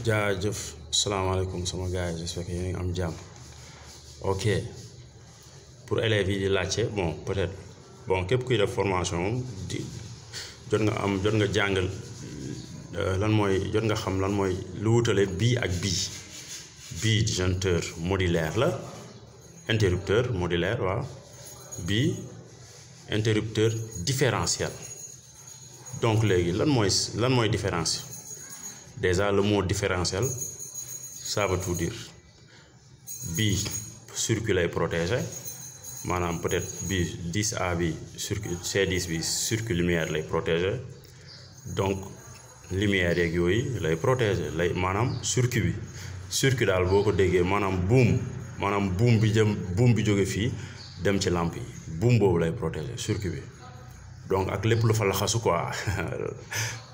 jaajëf salaamaaleykum sama gars yi j'espère que yéen a ngi am jàmm. Ok, pour élèves yi di laajte bon peut-être bon képp kuy def formation di jot nga jàngal lan mooy jot nga xam lan mooy lu wutale bii ak bii. Bii disjoncteur modulaire la, interrupteur modulaire waaw. Bii interrupteur différentiel. Donc léegi lan mooy différence. Déjà le mot différentiel ça veut tout dire. Bii circuit lay protégé maanaam peut-être bii 10A bi circuit C10 bi circuit lumière lay protégé donc lumière yeeg yooyu lay protégé lay maanaam circuit daal boo ko déggee maanaam buum bi jóge fii dem ci lampe yi buum boobu lay protégé circuit bi. Donc ak lépp lu fa laxasu quoi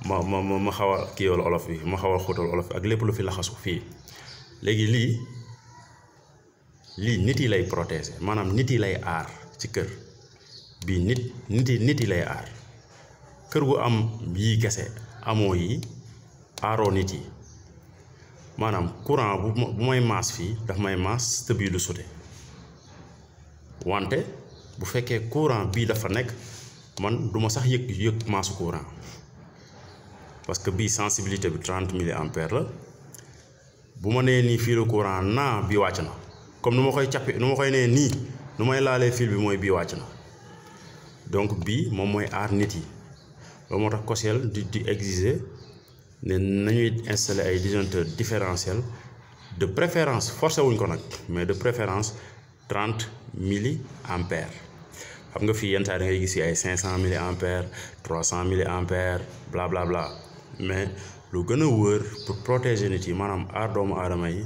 ma xaw a kiiwal olof bi ma xaw a xóotal olof bi ak lépp lu fi laxasu fii léegi lii nit yi lay protéger maanaam nit yi lay aar ci kër bii nit yi lay aar kër gu am yii kese amoo yi aaroo nit yi maanaam courant bu may maas fii daf may maas te bii du sute wante bu fekkee courant bii dafa nekk man duma sax yëg maasu courant parce que bii sensibilité bi 30 milliampères la bu ma nee nii fii la courant naa bii wàcc na comme nu ma koy nee nii nu may laalee fil bi mooy bii wàcc na donc bii moom mooy aar nit yi loolu moo tax COJEL di exiger ne nañuy installer ay disjoncteurs différentiels de préférence forcé wuñ ko nag mais de préférence 30 milliampères. xam nga fii yenn saa da ngay gis ay 500 milliampères 300 milliampères bla bla bla mais lu gën a wër pour protéger nit yi maanaam aar doomu aadama yi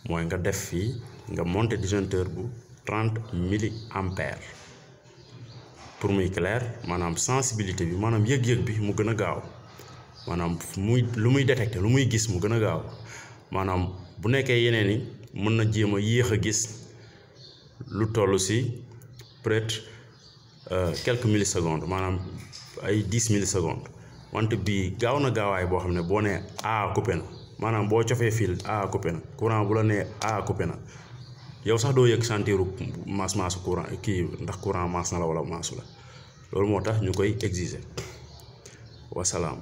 mooy nga def fii nga monter disjoncteur bu 30 milliampères pour muy clair maanaam sensibilité bi maanaam yëg-yëg bi mu gën a gaaw maanaam lu muy détecter lu muy gis mu gën a gaaw maanaam bu nekkee yeneen yi mën na jéem a yéex a gis lu toll si peut-être quelques millisecondes maanaam ay 10 millisecondes wante bii gaaw na gaawaay boo xam ne boo nee A coupé na maanaam boo cofee fil A coupé na courant bu la nee A coupé na yow sax doo yëg sentiru maasu courant kii ndax courant maas na la wala maasu la loolu moo tax ñu koy exiger wasalaam.